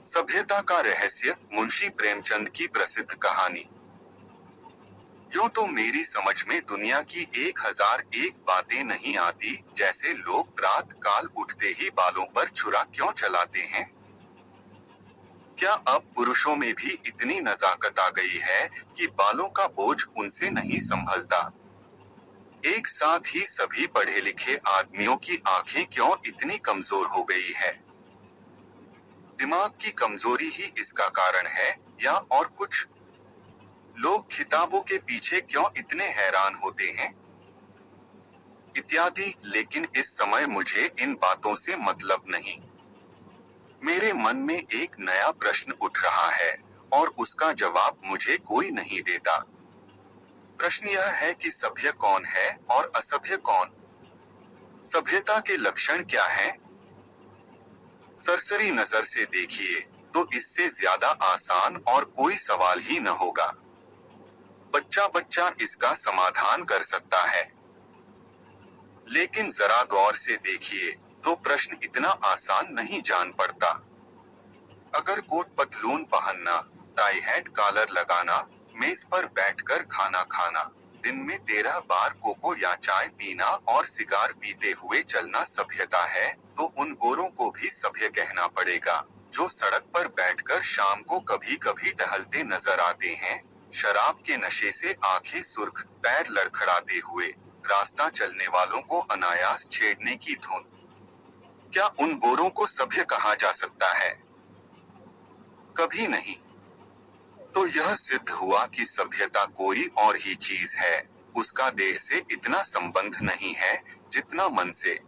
सभ्यता का रहस्य, मुंशी प्रेमचंद की प्रसिद्ध कहानी। यूं तो मेरी समझ में दुनिया की 1001 बातें नहीं आती, जैसे लोग प्रातः काल उठते ही बालों पर छुरा क्यों चलाते हैं। क्या अब पुरुषों में भी इतनी नजाकत आ गई है कि बालों का बोझ उनसे नहीं संभलता। एक साथ ही सभी पढ़े लिखे आदमियों की आंखें क्यों इतनी कमजोर हो गई है। दिमाग की कमजोरी ही इसका कारण है या और कुछ। लोग किताबों के पीछे क्यों इतने हैरान होते हैं, इत्यादि। लेकिन इस समय मुझे इन बातों से मतलब नहीं। मेरे मन में एक नया प्रश्न उठ रहा है और उसका जवाब मुझे कोई नहीं देता। प्रश्न यह है कि सभ्य कौन है और असभ्य कौन। सभ्यता के लक्षण क्या हैं? सरसरी नजर से देखिए तो इससे ज्यादा आसान और कोई सवाल ही न होगा। बच्चा बच्चा इसका समाधान कर सकता है। लेकिन जरा गौर से देखिए तो प्रश्न इतना आसान नहीं जान पड़ता। अगर कोट पतलून पहनना, टाई हैट कॉलर लगाना, मेज पर बैठकर खाना खाना, दिन में 13 बार कोको या चाय पीना और सिगार पीते हुए चलना सभ्यता है, तो उन गोरों को भी सभ्य कहना पड़ेगा जो सड़क पर बैठकर शाम को कभी कभी टहलते नजर आते हैं, शराब के नशे से आंखें सुर्ख, पैर लड़खड़ाते हुए, रास्ता चलने वालों को अनायास छेड़ने की धुन। क्या उन गोरों को सभ्य कहा जा सकता है? कभी नहीं। तो यह सिद्ध हुआ कि सभ्यता कोई और ही चीज है, उसका देह से इतना संबंध नहीं है जितना मन से।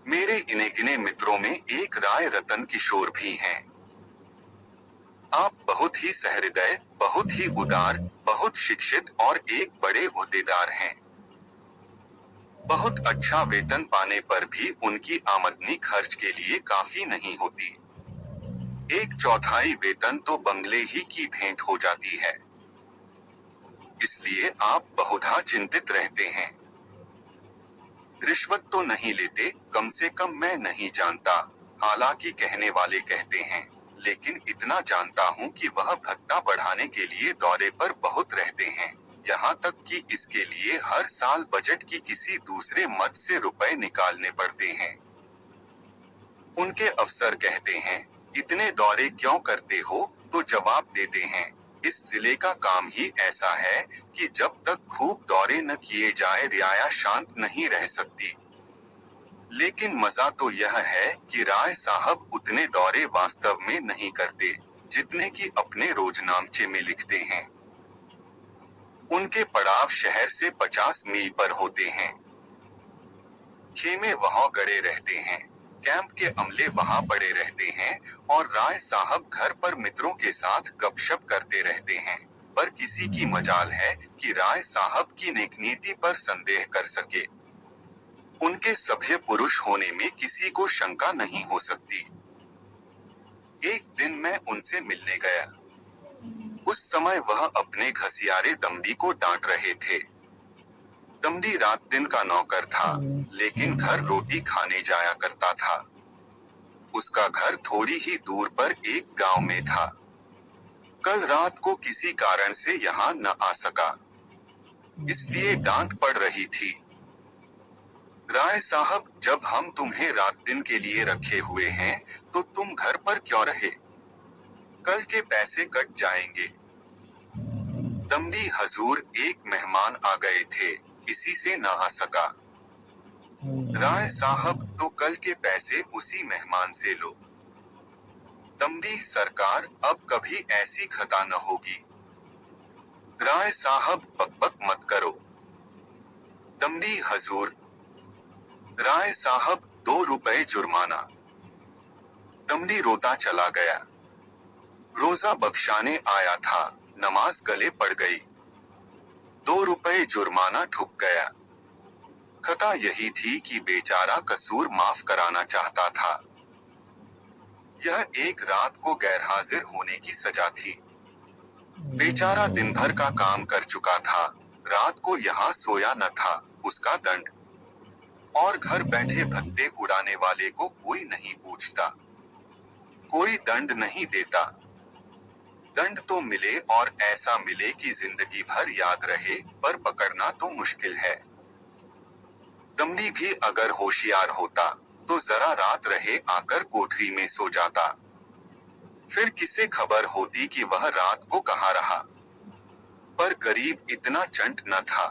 मेरे इने गिने मित्रों में एक राय रतन किशोर भी हैं। आप बहुत ही सहृदय, बहुत ही उदार, बहुत शिक्षित और एक बड़े ओहदेदार हैं। बहुत अच्छा वेतन पाने पर भी उनकी आमदनी खर्च के लिए काफी नहीं होती। 1/4 वेतन तो बंगले ही की भेंट हो जाती है। इसलिए आप बहुधा चिंतित रहते हैं। रिश्वत तो नहीं लेते, कम से कम मैं नहीं जानता। हालांकि कहने वाले कहते हैं, लेकिन इतना जानता हूँ कि वह भत्ता बढ़ाने के लिए दौरे पर बहुत रहते हैं। यहाँ तक कि इसके लिए हर साल बजट की किसी दूसरे मद से रुपए निकालने पड़ते हैं। उनके अफसर कहते हैं, इतने दौरे क्यों करते हो? तो जवाब देते हैं, इस जिले का काम ही ऐसा है कि जब तक खूब दौरे न किए जाए रियाया शांत नहीं रह सकती। लेकिन मजा तो यह है कि राय साहब उतने दौरे वास्तव में नहीं करते जितने कि अपने रोजनामचे में लिखते हैं। उनके पड़ाव शहर से 50 मील पर होते हैं। खेमे वहां गड़े रहते हैं, कैंप के अमले वहां पड़े रहते हैं और राय साहब घर पर मित्रों के साथ गपशप करते रहते हैं। पर किसी की मजाल है कि राय साहब की नेकनीति पर संदेह कर सके। उनके सभ्य पुरुष होने में किसी को शंका नहीं हो सकती। एक दिन मैं उनसे मिलने गया। उस समय वह अपने घसियारे दमड़ी को डांट रहे थे। दमड़ी रात दिन का नौकर था, लेकिन घर रोटी खाने जाया करता था। उसका घर थोड़ी ही दूर पर एक गांव में था। कल रात को किसी कारण से यहाँ न आ सका, इसलिए डांट पड़ रही थी। राय साहब, जब हम तुम्हें रात दिन के लिए रखे हुए हैं, तो तुम घर पर क्यों रहे? कल के पैसे कट जाएंगे। दमड़ी, हजूर, एक मेहमान आ गए थे, इसी से न आ सका। राय साहब, तो कल के पैसे उसी मेहमान से लो। दमड़ी, सरकार, अब कभी ऐसी खता न होगी। राय साहब, बकबक मत करो। दमड़ी, हजूर। राय साहब, 2 रुपए जुर्माना। दमड़ी रोता चला गया। रोजा बख्शाने आया था, नमाज गले पड़ गई। 2 रुपए जुर्माना ठुक गया। खता यही थी कि बेचारा कसूर माफ कराना चाहता था। यह एक रात को गैरहाजिर होने की सजा थी। बेचारा दिन भर का काम कर चुका था, रात को यहाँ सोया न था, उसका दंड। और घर बैठे भत्ते उड़ाने वाले को कोई नहीं पूछता। कोई दंड नहीं देता। दंड तो मिले और ऐसा मिले कि जिंदगी भर याद रहे, पर पकड़ना तो मुश्किल है। दमड़ी भी अगर होशियार होता तो जरा रात रहे आकर कोठरी में सो जाता। फिर किसे खबर होती कि वह रात को कहाँ रहा। पर गरीब इतना चंट न था।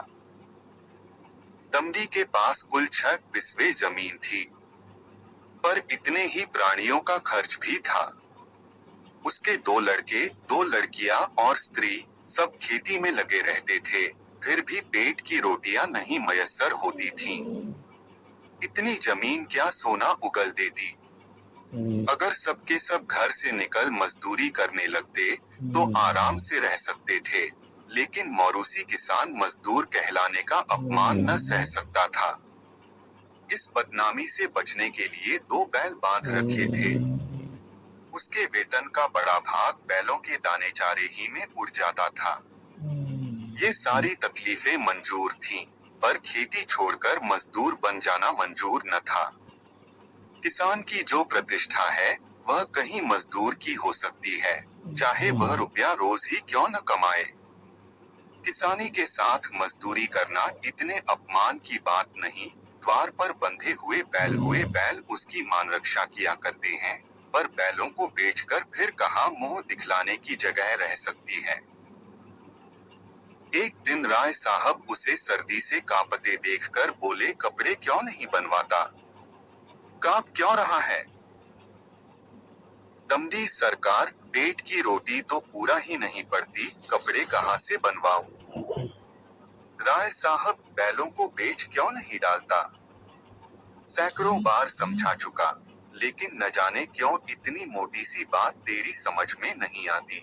दमड़ी के पास कुल 6 बिस्वे जमीन थी, पर इतने ही प्राणियों का खर्च भी था। उसके 2 लड़के, 2 लड़कियां और स्त्री सब खेती में लगे रहते थे, फिर भी पेट की रोटियां नहीं मयस्सर होती थीं। इतनी जमीन क्या सोना उगल देती। अगर सबके सब घर से निकल मजदूरी करने लगते तो आराम से रह सकते थे, लेकिन मौरूसी किसान मजदूर कहलाने का अपमान न सह सकता था। इस बदनामी से बचने के लिए 2 बैल बांध रखे थे। उसके वेतन का बड़ा भाग बैलों के दाने चारे ही में उड़ जाता था। ये सारी तकलीफें मंजूर थीं, पर खेती छोड़कर मजदूर बन जाना मंजूर न था। किसान की जो प्रतिष्ठा है वह कहीं मजदूर की हो सकती है, चाहे वह रुपया रोज ही क्यों न कमाए। किसानी के साथ मजदूरी करना इतने अपमान की बात नहीं। द्वार पर बंधे हुए बैल उसकी मान रक्षा किया करते हैं, पर बैलों को बेचकर फिर कहाँ मुंह दिखलाने की जगह रह सकती है। एक दिन राय साहब उसे सर्दी से कांपते देखकर बोले, कपड़े क्यों नहीं बनवाता? कांप क्यों रहा है? दमड़ी सरकार, पेट की रोटी तो पूरा ही नहीं पड़ती, कपड़े कहाँ से बनवाऊं? राय साहब, बैलों को बेच क्यों नहीं डालता? सैकड़ों बार समझा चुका, लेकिन न जाने क्यों इतनी मोटी सी बात तेरी समझ में नहीं आती।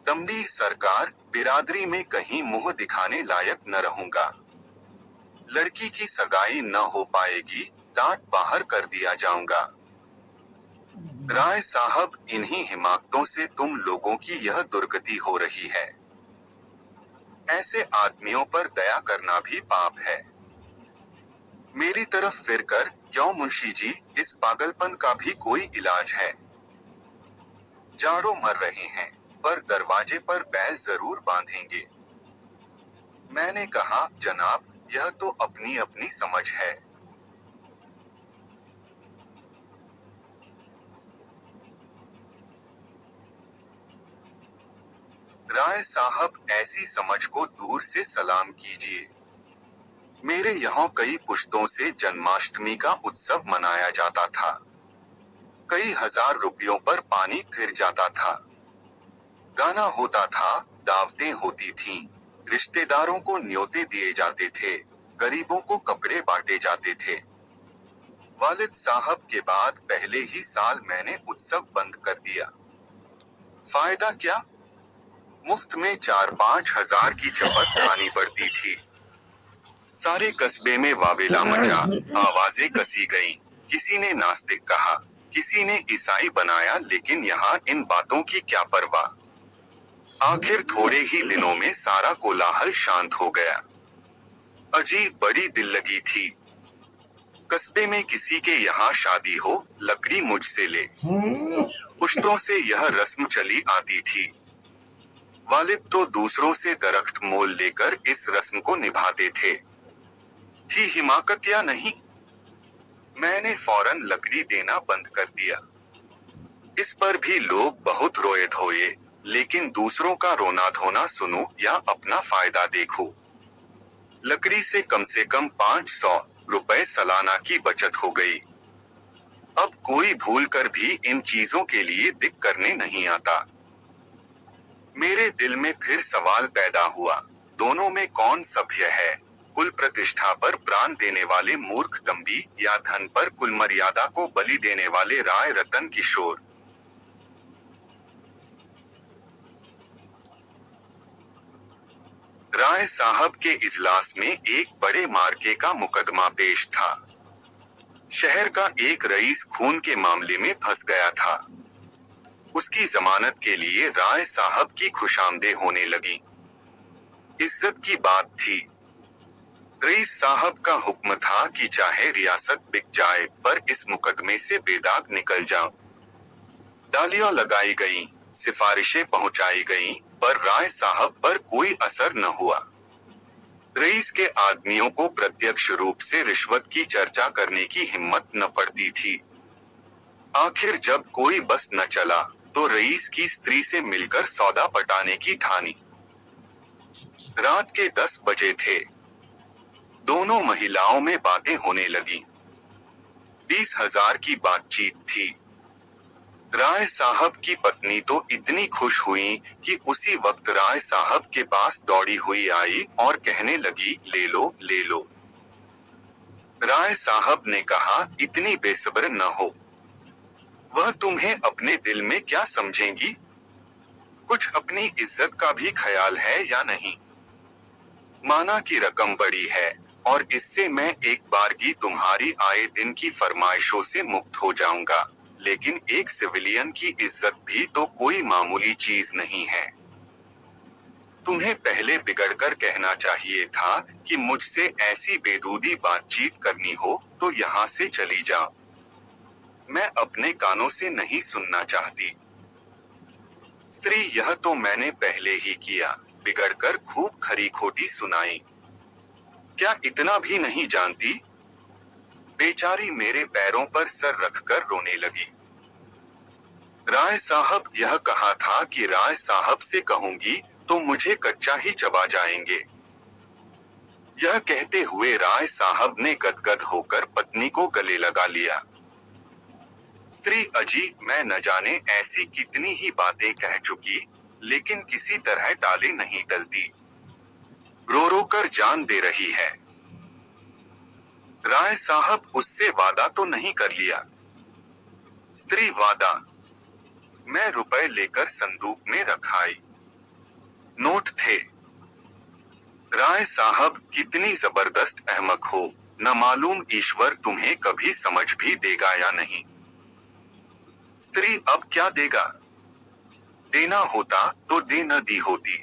दमड़ी सरकार, बिरादरी में कहीं मुंह दिखाने लायक न रहूंगा। लड़की की सगाई न हो पाएगी, टाट बाहर कर दिया जाऊंगा। राय साहब, इन्हीं हिमाकतों से तुम लोगों की यह दुर्गति हो रही है। ऐसे आदमियों पर दया करना भी पाप है। मेरी तरफ फिरकर, क्यों मुंशी जी, इस पागलपन का भी कोई इलाज है? जाड़ों मर रहे हैं, पर दरवाजे पर बैल जरूर बांधेंगे। मैंने कहा, जनाब, यह तो अपनी अपनी समझ है। राय साहब, ऐसी समझ को दूर से सलाम कीजिए। मेरे यहाँ कई पुश्तों से जन्माष्टमी का उत्सव मनाया जाता था। कई हजार रुपयों पर पानी फिर जाता था। गाना होता था, दावतें होती थीं, रिश्तेदारों को न्योते दिए जाते थे, गरीबों को कपड़े बांटे जाते थे। वालिद साहब के बाद पहले ही साल मैंने उत्सव बंद कर दिया। फायदा क्या? मुफ्त में 4-5 हजार की चपत खानी पड़ती थी। सारे कस्बे में वावेला मचा, आवाजें कसी गईं। किसी ने नास्तिक कहा, किसी ने ईसाई बनाया, लेकिन यहाँ इन बातों की क्या परवाह। आखिर थोड़े ही दिनों में सारा कोलाहल शांत हो गया। अजीब बड़ी दिल लगी थी। कस्बे में किसी के यहाँ शादी हो, लकड़ी मुझसे ले। पुश्तों से यह रस्म चली आती थी। वालिद तो दूसरों से दरख्त मोल लेकर इस रस्म को निभाते थे। थी हिमाकत या नहीं? मैंने फौरन लकड़ी देना बंद कर दिया। इस पर भी लोग बहुत रोए धोए, लेकिन दूसरों का रोना धोना सुनो या अपना फायदा देखो। लकड़ी से कम 500 रुपए सालाना की बचत हो गई। अब कोई भूल कर भी इन चीजों के लिए दिक करने नहीं आता। मेरे दिल में फिर सवाल पैदा हुआ, दोनों में कौन सभ्य है? कुल प्रतिष्ठा पर प्राण देने वाले मूर्ख दमड़ी, या धन पर कुल मर्यादा को बलि देने वाले राय रतन किशोर? राय साहब के इजलास में एक बड़े मार्के का मुकदमा पेश था। शहर का एक रईस खून के मामले में फंस गया था। उसकी जमानत के लिए राय साहब की खुशामदेह होने लगी। इज्जत की बात थी। रईस साहब का हुक्म था कि चाहे रियासत बिक जाए, पर इस मुकदमे से बेदाग निकल जाओ। डालियां लगाई गईं, सिफारिशें पहुंचाई गईं, पर राय साहब पर कोई असर न हुआ। रईस के आदमियों को प्रत्यक्ष रूप से रिश्वत की चर्चा करने की हिम्मत न पड़ती थी। आखिर जब कोई बस न चला, तो रईस की स्त्री से मिलकर सौदा पटाने की ठानी। रात के 10 बजे थे। दोनों महिलाओं में बातें होने लगी। 20,000 की बातचीत थी। राय साहब की पत्नी तो इतनी खुश हुई कि उसी वक्त राय साहब के पास दौड़ी हुई आई और कहने लगी, ले लो, ले लो। राय साहब ने कहा, इतनी बेसब्र न हो। वह तुम्हें अपने दिल में क्या समझेंगी? कुछ अपनी इज्जत का भी ख्याल है या नहीं? माना कि रकम बड़ी है, और इससे मैं एक बारगी तुम्हारी आए दिन की फरमाइशों से मुक्त हो जाऊंगा, लेकिन एक सिविलियन की इज्जत भी तो कोई मामूली चीज नहीं है। तुम्हें पहले बिगड़कर कहना चाहिए था कि मुझसे ऐसी बेदूदी बातचीत करनी हो तो यहाँ से चली जाओ। मैं अपने कानों से नहीं सुनना चाहती। स्त्री, यह तो मैंने पहले ही किया, बिगड़कर खूब खरी खोटी सुनाई। क्या इतना भी नहीं जानती? बेचारी मेरे पैरों पर सर रखकर रोने लगी। राय साहब, यह कहा था कि राय साहब से कहूंगी तो मुझे कच्चा ही चबा जाएंगे। यह कहते हुए राय साहब ने गदगद होकर पत्नी को गले लगा लिया। स्त्री, अजी, मैं न जाने ऐसी कितनी ही बातें कह चुकी, लेकिन किसी तरह टाले नहीं टलती। रो रो कर जान दे रही है। राय साहब, उससे वादा तो नहीं कर लिया? स्त्री, वादा? मैं रुपए लेकर संदूक में रख आई। नोट थे। राय साहब, कितनी जबरदस्त अहमक हो, न मालूम ईश्वर तुम्हें कभी समझ भी देगा या नहीं। स्त्री, अब क्या देगा? देना होता तो दे न दी होती।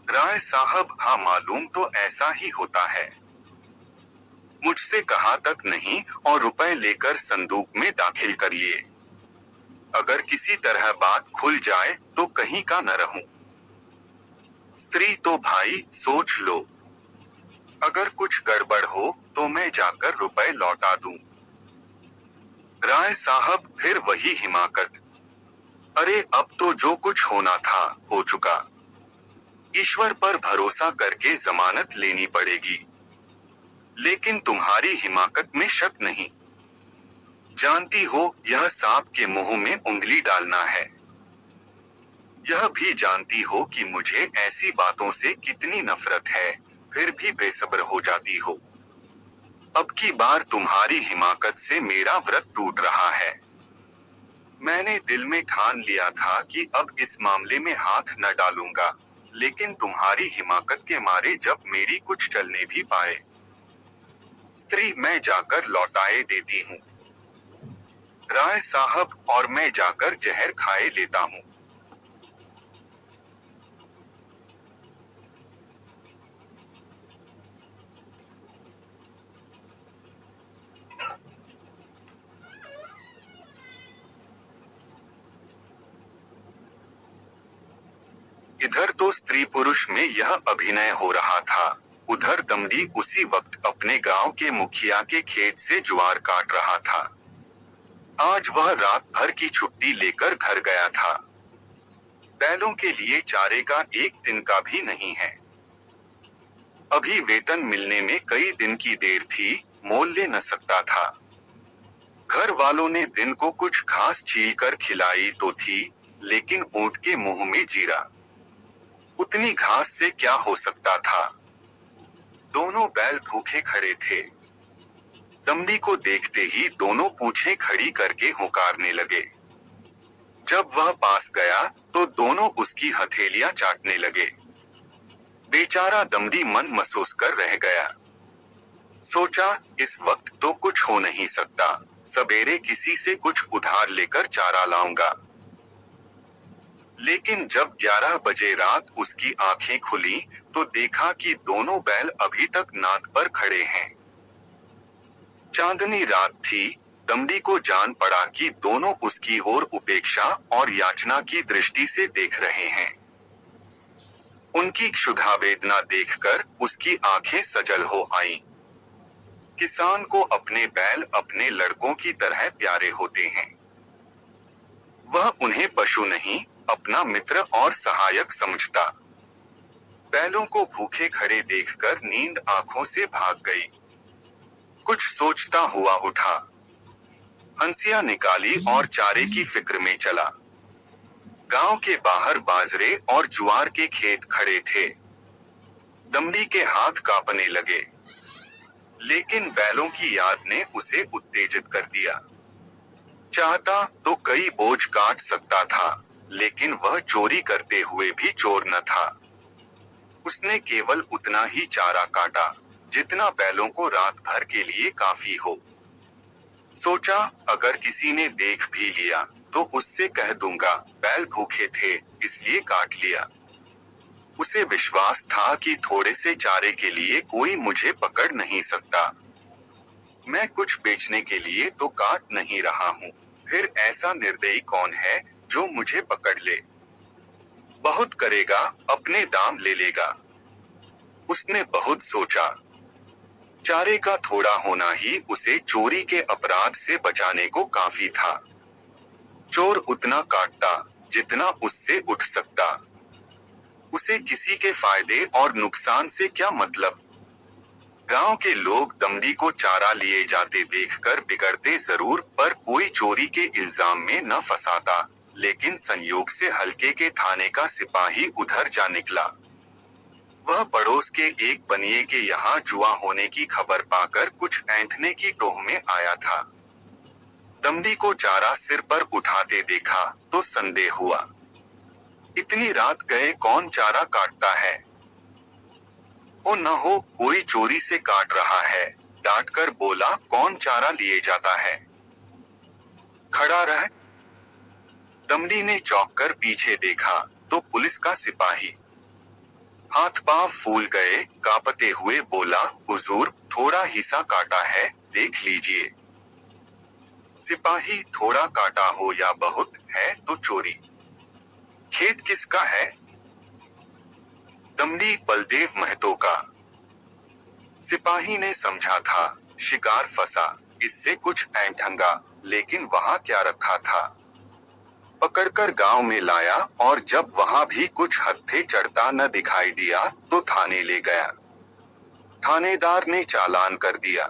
राय साहब, हाँ, मालूम तो ऐसा ही होता है। मुझसे कहा तक नहीं और रुपए लेकर संदूक में दाखिल कर लिए। अगर किसी तरह बात खुल जाए तो कहीं का न रहूं। स्त्री, तो भाई सोच लो। अगर कुछ गड़बड़ हो तो मैं जाकर रुपए लौटा दूं। राय साहब, फिर वही हिमाकत। अरे, अब तो जो कुछ होना था हो चुका। ईश्वर पर भरोसा करके जमानत लेनी पड़ेगी। लेकिन तुम्हारी हिमाकत में शक नहीं। जानती हो, यह सांप के मुंह में उंगली डालना है। यह भी जानती हो कि मुझे ऐसी बातों से कितनी नफरत है, फिर भी बेसब्र हो जाती हो। अब की बार तुम्हारी हिमाकत से मेरा व्रत टूट रहा है। मैंने दिल में ठान लिया था कि अब इस मामले में हाथ न डालूंगा, लेकिन तुम्हारी हिमाकत के मारे जब मेरी कुछ चलने भी पाए। स्त्री, मैं जाकर लौटाए देती हूँ। राय साहब, और मैं जाकर जहर खाए लेता हूँ। इधर तो स्त्री पुरुष में यह अभिनय हो रहा था, उधर दमड़ी उसी वक्त अपने गांव के मुखिया के खेत से ज्वार काट रहा था। आज वह रात भर की छुट्टी लेकर घर गया था। बैलों के लिए चारे का एक दिन का भी नहीं है। अभी वेतन मिलने में कई दिन की देर थी, मोल ले न सकता था। घर वालों ने दिन को कुछ घास छील कर खिलाई तो थी, लेकिन ऊंट के मुंह में जीरा। उतनी घास से क्या हो सकता था? दोनों बैल भूखे खड़े थे। दमड़ी को देखते ही दोनों पूंछें खड़ी करके हुंकारने लगे। जब वह पास गया तो दोनों उसकी हथेलियां चाटने लगे। बेचारा दमड़ी मन महसूस कर रह गया। सोचा, इस वक्त तो कुछ हो नहीं सकता, सवेरे किसी से कुछ उधार लेकर चारा लाऊंगा। लेकिन जब 11 बजे रात उसकी आंखें खुली तो देखा कि दोनों बैल अभी तक नाद पर खड़े हैं। चांदनी रात थी, दमड़ी को जान पड़ा कि दोनों उसकी ओर उपेक्षा और याचना की दृष्टि से देख रहे हैं। उनकी क्षुधा वेदना देखकर उसकी आंखें सजल हो आईं। किसान को अपने बैल अपने लड़कों की तरह प्यारे होते हैं। वह उन्हें पशु नहीं, अपना मित्र और सहायक समझता। बैलों को भूखे खड़े देखकर नींद आंखों से भाग गई। कुछ सोचता हुआ उठा, हंसिया निकाली और चारे की फिक्र में चला। गांव के बाहर बाजरे और ज्वार के खेत खड़े थे। दमड़ी के हाथ कांपने लगे, लेकिन बैलों की याद ने उसे उत्तेजित कर दिया। चाहता तो कई बोझ काट सकता था, लेकिन वह चोरी करते हुए भी चोर न था। उसने केवल उतना ही चारा काटा जितना बैलों को रात भर के लिए काफी हो। सोचा, अगर किसी ने देख भी लिया तो उससे कह दूंगा बैल भूखे थे इसलिए काट लिया। उसे विश्वास था कि थोड़े से चारे के लिए कोई मुझे पकड़ नहीं सकता। मैं कुछ बेचने के लिए तो काट नहीं रहा हूँ, फिर ऐसा निर्दयी कौन है जो मुझे पकड़ ले। बहुत करेगा, अपने दाम ले लेगा। उसने बहुत सोचा। चारे का थोड़ा होना ही उसे चोरी के अपराध से बचाने को काफी था। चोर उतना काटता जितना उससे उठ सकता। उसे किसी के फायदे और नुकसान से क्या मतलब। गांव के लोग दमड़ी को चारा लिए जाते देखकर बिगड़ते जरूर, पर कोई चोरी के इल्जाम में न फंसाता। लेकिन संयोग से हल्के के थाने का सिपाही उधर जा निकला। वह पड़ोस के एक बनिए के यहाँ जुआ होने की खबर पाकर कुछ ऐंठने की टोह में आया था। दमड़ी को चारा सिर पर उठाते देखा तो संदेह हुआ। इतनी रात गए कौन चारा काटता है। ओ न हो कोई चोरी से काट रहा है। डांटकर बोला, कौन चारा लिए जाता है, खड़ा रह। दमड़ी ने चौंक कर पीछे देखा तो पुलिस का सिपाही। हाथ पांव फूल गए, कांपते हुए बोला, हुजूर थोड़ा हिस्सा काटा है, देख लीजिए। सिपाही, थोड़ा काटा हो या बहुत है तो चोरी। खेत किसका है। दमड़ी बलदेव महतो का। सिपाही ने समझा था शिकार फंसा, इससे कुछ ऐंठेगा, लेकिन वहां क्या रखा था। पकड़कर गांव में लाया और जब वहां भी कुछ हत्थे चढ़ता न दिखाई दिया तो थाने ले गया। थानेदार ने चालान कर दिया।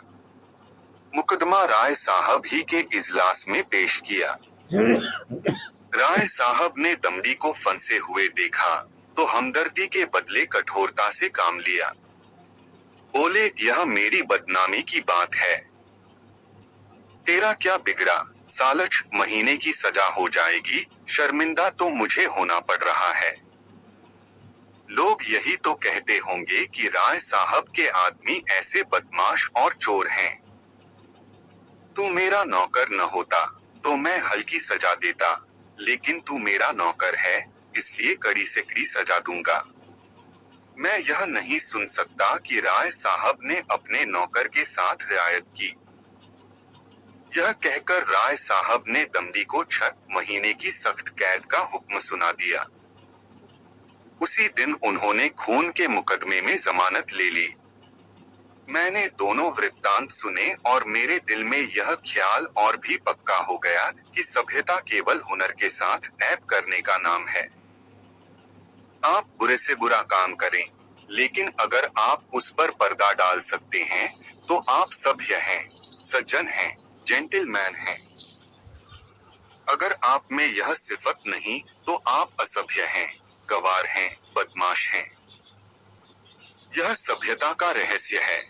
मुकदमा राय साहब ही के इजलास में पेश किया। राय साहब ने दमड़ी को फंसे हुए देखा तो हमदर्दी के बदले कठोरता से काम लिया। बोले, यह मेरी बदनामी की बात है। तेरा क्या बिगड़ा, सालच महीने की सजा हो जाएगी, शर्मिंदा तो मुझे होना पड़ रहा है। लोग यही तो कहते होंगे कि राय साहब के आदमी ऐसे बदमाश और चोर हैं। तू मेरा नौकर न होता तो मैं हल्की सजा देता, लेकिन तू मेरा नौकर है इसलिए कड़ी से कड़ी सजा दूंगा। मैं यह नहीं सुन सकता कि राय साहब ने अपने नौकर के साथ रियायत की। यह कहकर राय साहब ने दमड़ी को 6 महीने की सख्त कैद का हुक्म सुना दिया। उसी दिन उन्होंने खून के मुकदमे में जमानत ले ली। मैंने दोनों वृत्तांत सुने और मेरे दिल में यह ख्याल और भी पक्का हो गया कि सभ्यता केवल हुनर के साथ ऐब करने का नाम है। आप बुरे से बुरा काम करें, लेकिन अगर आप उस पर पर्दा डाल सकते हैं तो आप सभ्य हैं, सज्जन हैं, जेंटलमैन हैं। अगर आप में यह सिफत नहीं तो आप असभ्य हैं, गवार हैं, बदमाश हैं। यह सभ्यता का रहस्य है।